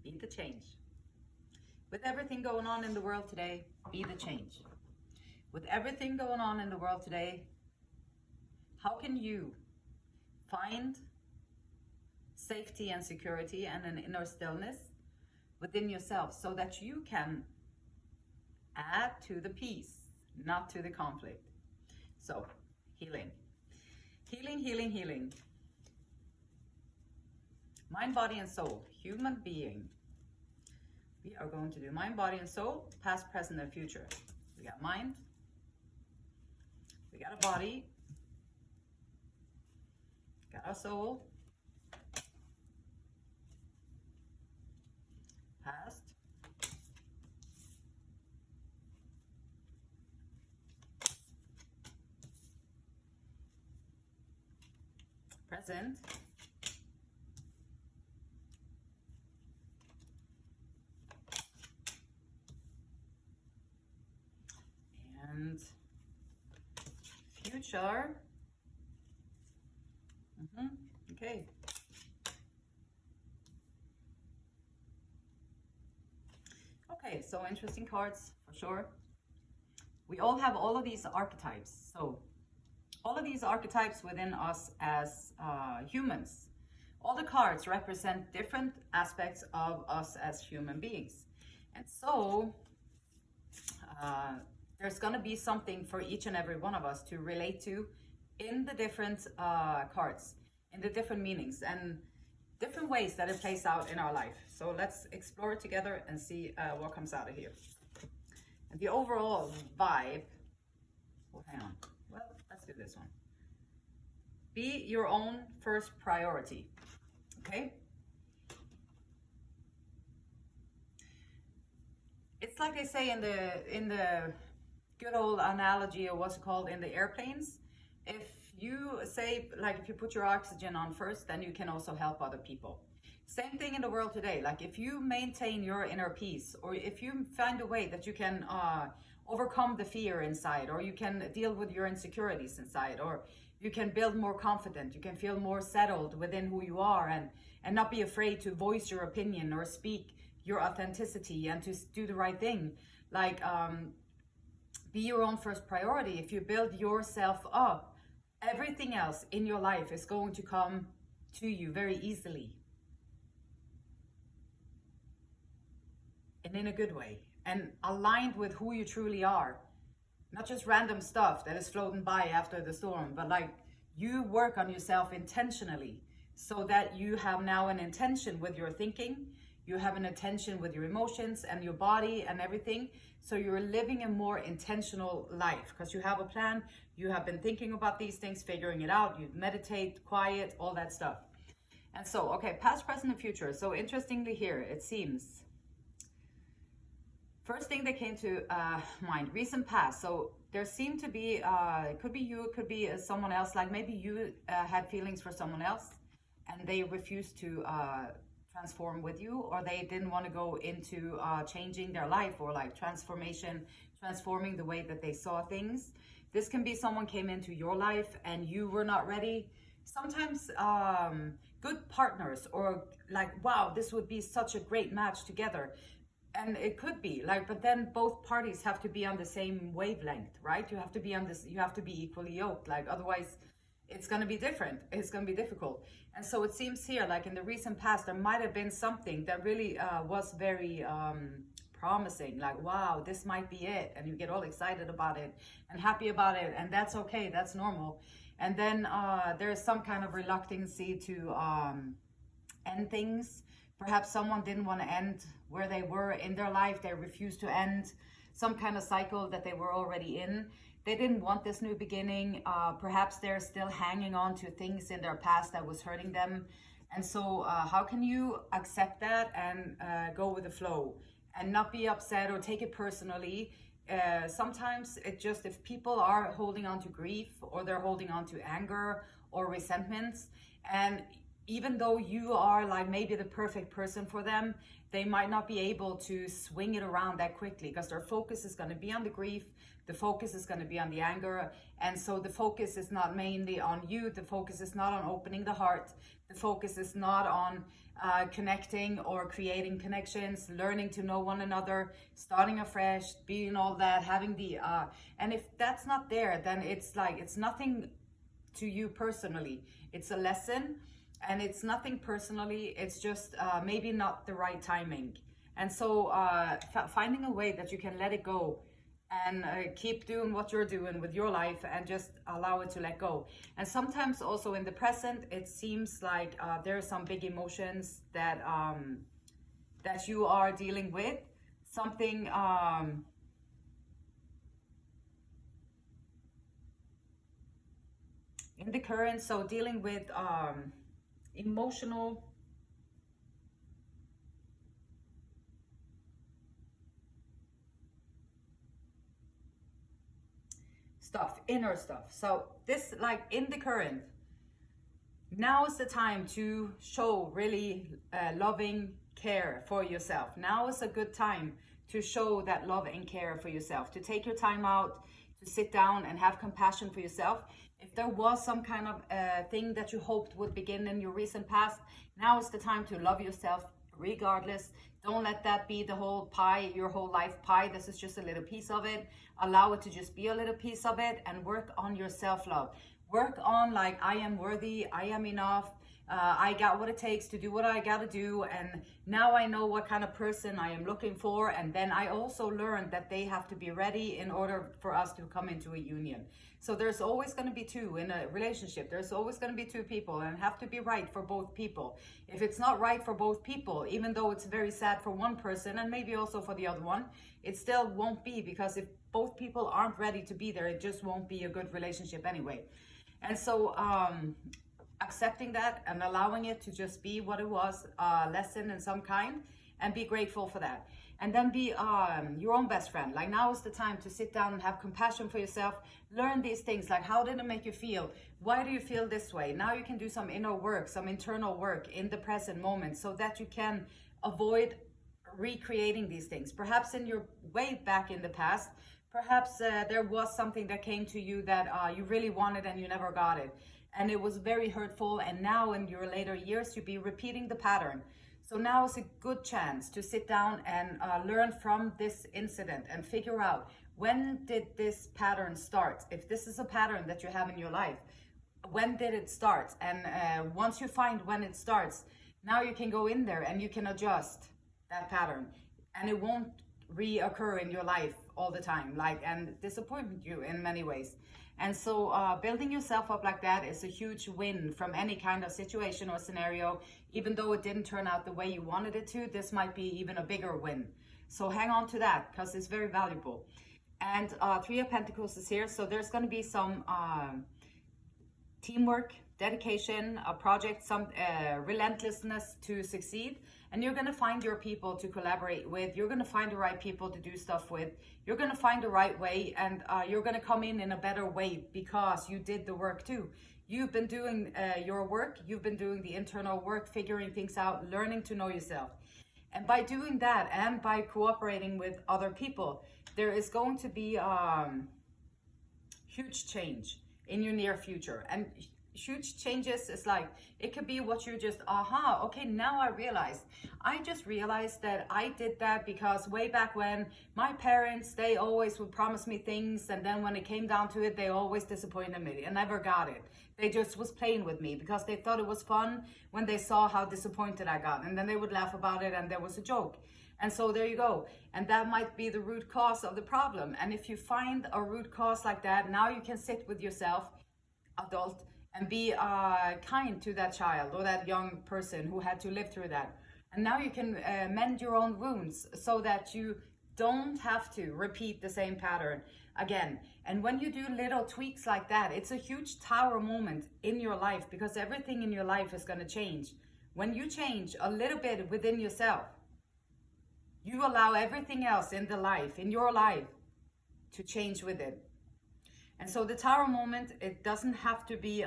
Be the change. With everything going on in the world today, be the change. With everything going on in the world today, how can you find safety and security and an inner stillness within yourself so that you can add to the peace, not to the conflict? So, healing. Healing, healing, healing. Mind, body, and soul. Human being. We are going to do mind, body, and soul, past, present, and future. We got mind. We got a body. Got our soul. Past. Present. And future. Okay. Okay, so interesting cards for sure. We all have all of these archetypes. So all of these archetypes within us as humans. All the cards represent different aspects of us as human beings. And so there's going to be something for each and every one of us to relate to in the different cards, in the different meanings and different ways that it plays out in our life. So let's explore it together and see what comes out of here. And the overall vibe, oh, hang on. Well, let's do this one. Be your own first priority, okay? It's like they say in the good old analogy, or what's it called, in the airplanes. If you say, like, if you put your oxygen on first, then you can also help other people. Same thing in the world today. Like, if you maintain your inner peace, or if you find a way that you can overcome the fear inside, or you can deal with your insecurities inside, or you can build more confidence, you can feel more settled within who you are, and not be afraid to voice your opinion or speak your authenticity and to do the right thing. Like, be your own first priority. If you build yourself up, everything else in your life is going to come to you very easily. And in a good way. And aligned with who you truly are. Not just random stuff that is floating by after the storm, but like, you work on yourself intentionally so that you have now an intention with your thinking. You have an intention with your emotions and your body and everything. So you're living a more intentional life because you have a plan. You have been thinking about these things, figuring it out. You meditate, quiet, all that stuff. And so, okay, past, present, and future. So interestingly here, it seems, first thing that came to mind, recent past. So there seemed to be, it could be you, it could be someone else. Like maybe you had feelings for someone else and they refused to transform with you, or they didn't want to go into changing their life, or like transforming the way that they saw things. This can be someone came into your life and you were not ready. Sometimes good partners, or like, wow, this would be such a great match together. And it could be like, but then both parties have to be on the same wavelength, right? You have to be on this, you have to be equally yoked. Like otherwise it's going to be different. It's going to be difficult. And so it seems here, like in the recent past, there might have been something that really was very promising. Like, wow, this might be it. And you get all excited about it and happy about it. And that's okay. That's normal. And then there's some kind of reluctancy to end things. Perhaps someone didn't want to end where they were in their life. They refused to end some kind of cycle that they were already in. They didn't want this new beginning. Perhaps they're still hanging on to things in their past that was hurting them. And so how can you accept that and go with the flow and not be upset or take it personally? Sometimes it just, if people are holding on to grief, or they're holding on to anger or resentments, and even though you are like maybe the perfect person for them, they might not be able to swing it around that quickly, because their focus is going to be on the grief, the focus is going to be on the anger. And so the focus is not mainly on you, the focus is not on opening the heart, the focus is not on connecting or creating connections, learning to know one another, starting afresh, being all that, having the and if that's not there, then it's like it's nothing to you personally. It's a lesson, and it's nothing personally. It's just maybe not the right timing. And so finding a way that you can let it go and keep doing what you're doing with your life, and just allow it to let go. And sometimes also in the present, it seems like there are some big emotions that that you are dealing with. Something in the current, so dealing with emotional stuff, inner stuff. So this, like in the current, now is the time to show really loving care for yourself. Now is a good time to show that love and care for yourself, to take your time out, to sit down and have compassion for yourself. If there was some kind of thing that you hoped would begin in your recent past, now is the time to love yourself regardless. Don't let that be the whole pie, your whole life pie. This is just a little piece of it. Allow it to just be a little piece of it, and work on your self-love. Work on like, I am worthy, I am enough, I got what it takes to do what I got to do, and now I know what kind of person I am looking for. And then I also learned that they have to be ready in order for us to come into a union. So there's always going to be two in a relationship. There's always going to be two people, and have to be right for both people. If it's not right for both people, even though it's very sad for one person and maybe also for the other one, it still won't be, because if both people aren't ready to be there, it just won't be a good relationship anyway. And so accepting that and allowing it to just be what it was, a lesson in some kind, and be grateful for that. And then be your own best friend. Like, now is the time to sit down and have compassion for yourself. Learn these things, like, how did it make you feel? Why do you feel this way? Now you can do some inner work, some internal work in the present moment, so that you can avoid recreating these things. Perhaps in your way back in the past, perhaps there was something that came to you that you really wanted and you never got it, and it was very hurtful, and now in your later years you'll be repeating the pattern. So now is a good chance to sit down and learn from this incident and figure out, when did this pattern start? If this is a pattern that you have in your life, when did it start? And once you find when it starts, now you can go in there and you can adjust that pattern, and it won't reoccur in your life all the time, like, and disappoint you in many ways. And so building yourself up like that is a huge win from any kind of situation or scenario. Even though it didn't turn out the way you wanted it to, this might be even a bigger win. So hang on to that, because it's very valuable. And Three of Pentacles is here. So there's going to be some teamwork, dedication, a project, some relentlessness to succeed. And you're going to find your people to collaborate with. You're going to find the right people to do stuff with. You're going to find the right way, and you're going to come in a better way, because you did the work too. You've been doing your work. You've been doing the internal work, figuring things out, learning to know yourself. And by doing that, and by cooperating with other people, there is going to be huge change in your near future. And huge changes is like, it could be what you just, okay, now I just realized that I did that because way back when my parents, they always would promise me things, and then when it came down to it, they always disappointed me and never got it. They just was playing with me because they thought it was fun when they saw how disappointed I got, and then they would laugh about it and there was a joke. And so there you go. And that might be the root cause of the problem. And if you find a root cause like that, now you can sit with yourself, adult, and be kind to that child or that young person who had to live through that. And now you can mend your own wounds, so that you don't have to repeat the same pattern again. And when you do little tweaks like that, it's a huge tower moment in your life, because everything in your life is going to change. When you change a little bit within yourself, you allow everything else in your life, to change with it. And so the tower moment, it doesn't have to be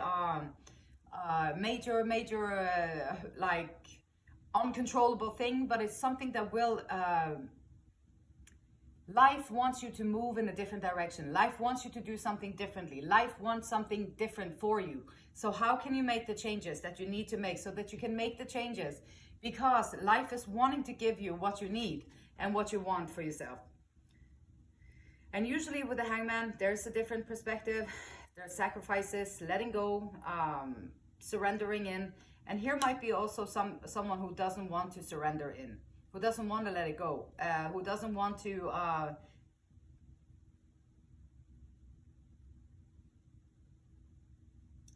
major like uncontrollable thing, but it's something that will life wants you to move in a different direction. Life wants you to do something differently. Life wants something different for you. So how can you make the changes that you need to make so that you can make the changes? Because life is wanting to give you what you need and what you want for yourself. And usually with the Hangman, there's a different perspective. There's sacrifices, letting go, surrendering in. And here might be also someone who doesn't want to surrender in, who doesn't want to let it go, who doesn't want to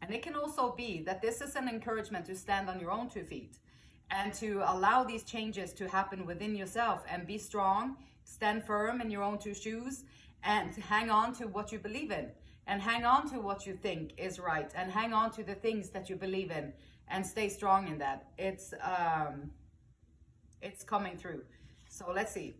and it can also be that this is an encouragement to stand on your own 2 feet and to allow these changes to happen within yourself and be strong, stand firm in your own 2 shoes, and hang on to what you believe in, and hang on to what you think is right, and hang on to the things that you believe in, and stay strong in that. It's coming through. So let's see.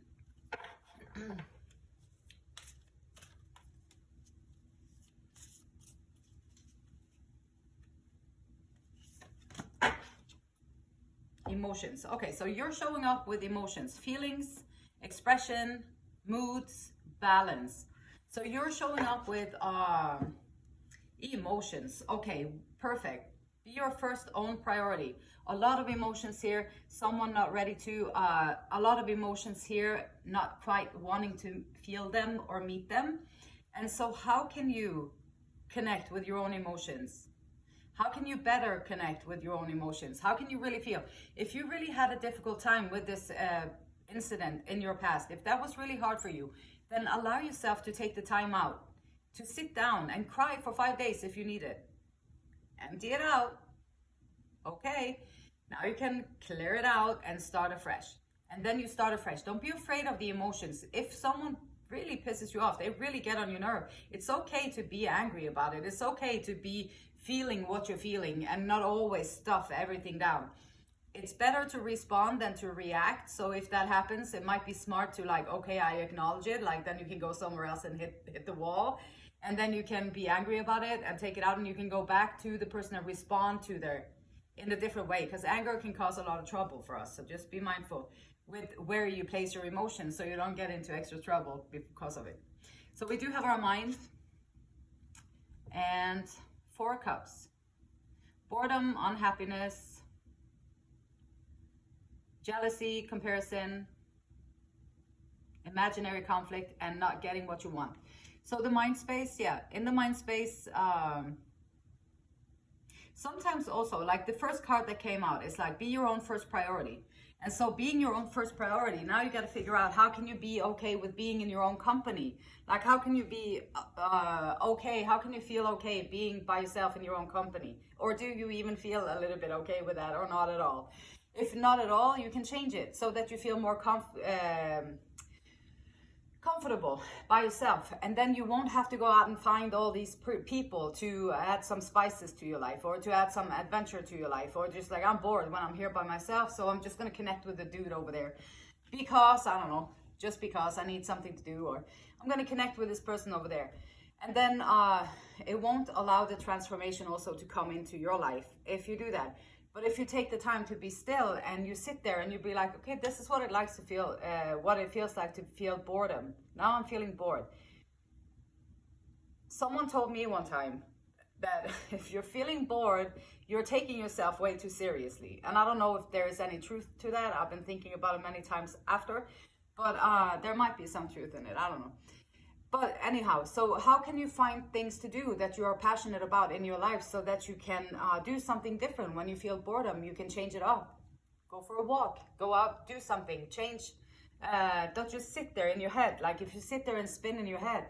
Emotions. Okay, so you're showing up with emotions, feelings, expression, moods, balance. So you're showing up with emotions. Okay, perfect. Be your first own priority. A lot of emotions here, someone not ready to, a lot of emotions here, not quite wanting to feel them or meet them. And so how can you connect with your own emotions? How can you better connect with your own emotions? How can you really feel? If you really had a difficult time with this incident in your past, if that was really hard for you, then allow yourself to take the time out, to sit down and cry for 5 days if you need it. Empty it out. Okay, now you can clear it out and start afresh. And then you start afresh. Don't be afraid of the emotions. If someone really pisses you off, they really get on your nerve, it's okay to be angry about it. It's okay to be feeling what you're feeling and not always stuff everything down. It's better to respond than to react. So if that happens, it might be smart to like, okay, I acknowledge it. Like then you can go somewhere else and hit the wall. And then you can be angry about it and take it out, and you can go back to the person and respond to their in a different way, because anger can cause a lot of trouble for us. So just be mindful with where you place your emotions so you don't get into extra trouble because of it. So we do have our mind and 4 cups. Boredom, unhappiness, jealousy, comparison, imaginary conflict, and not getting what you want. So the mind space, yeah, in the mind space, sometimes also like the first card that came out is like be your own first priority. And so being your own first priority, now you got to figure out how can you be okay with being in your own company? Like how can you be okay? How can you feel okay being by yourself in your own company? Or do you even feel a little bit okay with that, or not at all? If not at all, you can change it so that you feel more comfortable by yourself, and then you won't have to go out and find all these people to add some spices to your life, or to add some adventure to your life, or just like I'm bored when I'm here by myself, so I'm just going to connect with the dude over there because I don't know, just because I need something to do, or I'm going to connect with this person over there. And then it won't allow the transformation also to come into your life if you do that. But if you take the time to be still and you sit there and you be like, okay, this is what it likes to feel, what it feels like to feel boredom. Now I'm feeling bored. Someone told me one time that if you're feeling bored, you're taking yourself way too seriously. And I don't know if there is any truth to that. I've been thinking about it many times after, but there might be some truth in it. I don't know. But anyhow, so how can you find things to do that you are passionate about in your life so that you can do something different when you feel boredom? You can change it up. Go for a walk. Go out, do something. Change. Don't just sit there in your head. Like if you sit there and spin in your head.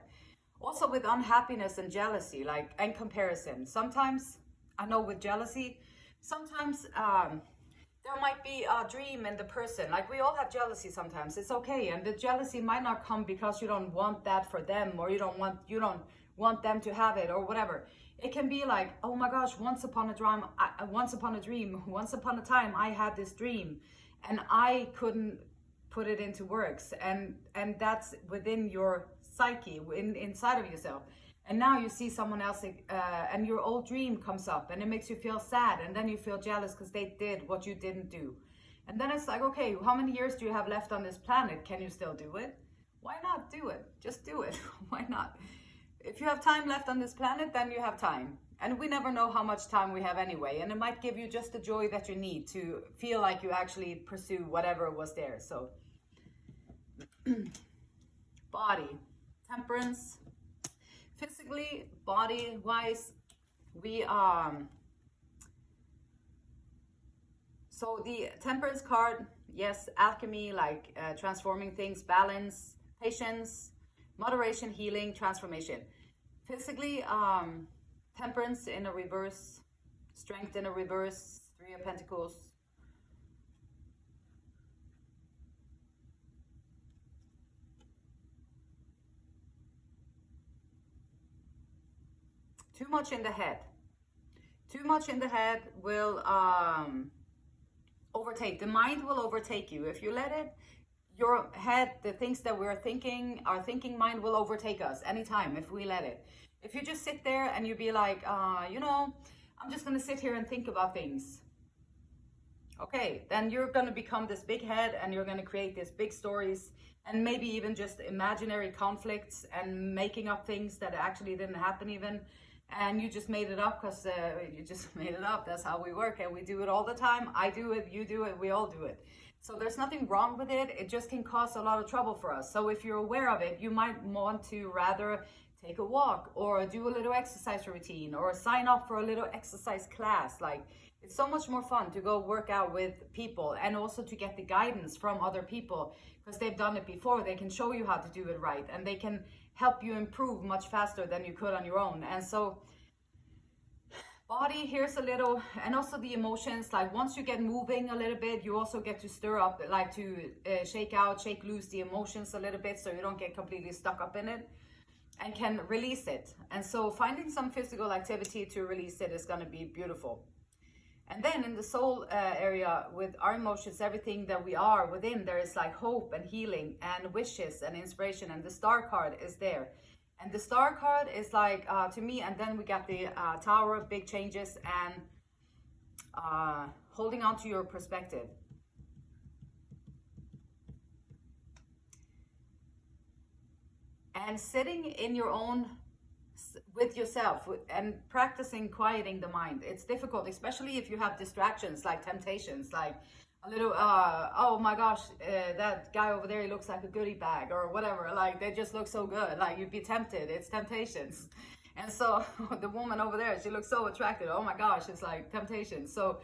Also with unhappiness and jealousy, like, and comparison. Sometimes, I know with jealousy, sometimes there might be a dream in the person. Like we all have jealousy sometimes. It's okay. And the jealousy might not come because you don't want that for them, or you don't want them to have it, or whatever. It can be like, oh my gosh, once upon a time, once upon a time, I had this dream and I couldn't put it into works. And that's within your psyche, inside of yourself. And now you see someone else and your old dream comes up and it makes you feel sad, and then you feel jealous because they did what you didn't do. And then it's like, okay, how many years do you have left on this planet? Can you still do it? Why not do it? Just do it. Why not? If you have time left on this planet, then you have time. And we never know how much time we have anyway. And it might give you just the joy that you need to feel like you actually pursue whatever was there. So, body, temperance. Physically, body-wise, so the temperance card, yes, alchemy, like transforming things, balance, patience, moderation, healing, transformation. Physically, temperance in a reverse, strength in a reverse, 3 of Pentacles. Too much in the head. Too much in the head will overtake. The mind will overtake you. If you let it, your head, the things that we're thinking, our thinking mind will overtake us anytime if we let it. If you just sit there and you be like, you know, I'm just going to sit here and think about things. Okay, then you're going to become this big head and you're going to create these big stories and maybe even just imaginary conflicts and making up things that actually didn't happen even. And you just made it up because you just made it up. That's how we work, and we do it all the time. I do it, you do it, we all do it. So there's nothing wrong with it. It just can cause a lot of trouble for us. So if you're aware of it, you might want to rather take a walk or do a little exercise routine or sign up for a little exercise class. Like, it's so much more fun to go work out with people and also to get the guidance from other people because they've done it before. They can show you how to do it right, and they can help you improve much faster than you could on your own. And so body, here's a little, and also the emotions, like once you get moving a little bit, you also get to stir up, like to shake loose the emotions a little bit so you don't get completely stuck up in it and can release it. And so finding some physical activity to release it is going to be beautiful. And then in the soul area with our emotions, everything that we are within, there is like hope and healing and wishes and inspiration. And the star card is there. And the star card is like, to me, and then we got the tower, big changes, and holding on to your perspective. And sitting in your own, with yourself and practicing quieting the mind. It's difficult, especially if you have distractions like temptations, like a little, oh my gosh, that guy over there, he looks like a goodie bag or whatever. Like, they just look so good. Like, you'd be tempted. It's temptations. And so the woman over there, she looks so attractive. Oh my gosh, it's like temptation. So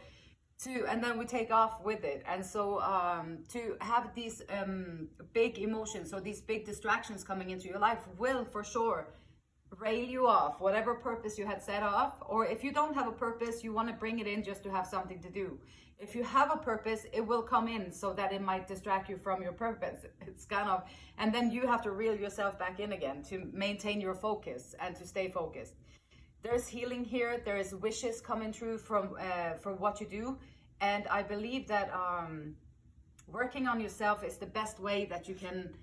and then we take off with it. And so to have these big emotions or these big distractions coming into your life will for sure rail you off whatever purpose you had set off. Or if you don't have a purpose, you want to bring it in just to have something to do. If you have a purpose, it will come in so that it might distract you from your purpose. It's kind of, and then you have to reel yourself back in again to maintain your focus and to stay focused. There's healing here. There is wishes coming through from what you do. And I believe that working on yourself is the best way that you can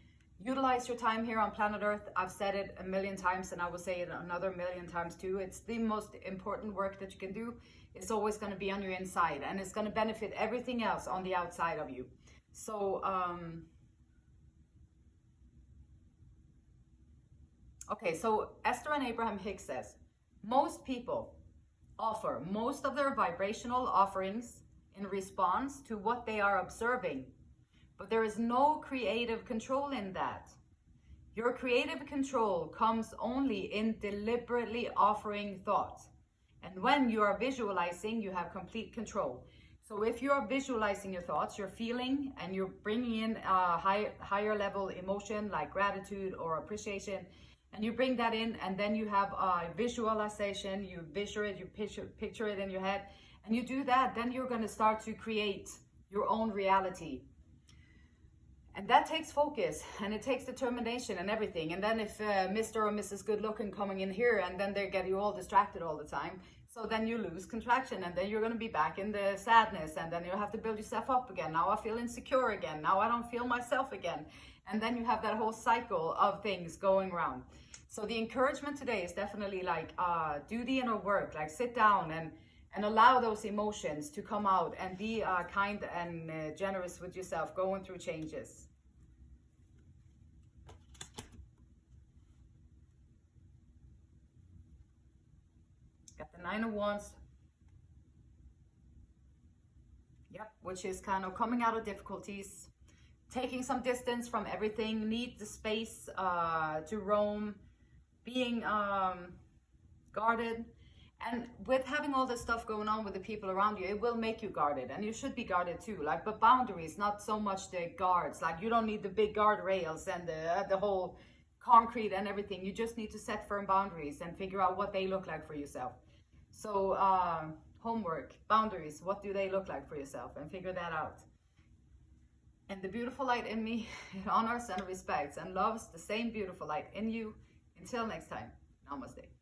utilize your time here on planet Earth. I've said it a million times and I will say it another million times too. It's the most important work that you can do. It's always going to be on your inside, and it's going to benefit everything else on the outside of you. So, okay, so Esther and Abraham Hicks says, most people offer most of their vibrational offerings in response to what they are observing. But there is no creative control in that. Your creative control comes only in deliberately offering thought. And when you are visualizing, you have complete control. So if you are visualizing your thoughts, you're feeling, and you're bringing in a higher level emotion like gratitude or appreciation, and you bring that in, and then you have a visualization, you picture it in your head, and you do that, then you're going to start to create your own reality. And that takes focus, and it takes determination and everything. And then if Mr. or Mrs. Good Looking coming in here, and then they get you all distracted all the time, so then you lose contraction, and then you're going to be back in the sadness, and then you have to build yourself up again. Now I feel insecure again. Now I don't feel myself again. And then you have that whole cycle of things going around. So the encouragement today is definitely like, do the inner work, like sit down and allow those emotions to come out, and be kind and generous with yourself going through changes. Got the Nine of Wands. Yep, which is kind of coming out of difficulties, taking some distance from everything, need the space to roam, being guarded. And with having all this stuff going on with the people around you, it will make you guarded, and you should be guarded too. Like, but boundaries, not so much the guards. Like, you don't need the big guardrails and the whole concrete and everything. You just need to set firm boundaries and figure out what they look like for yourself. So homework, boundaries, what do they look like for yourself, and figure that out. And the beautiful light in me, it honors and respects and loves the same beautiful light in you. Until next time, namaste.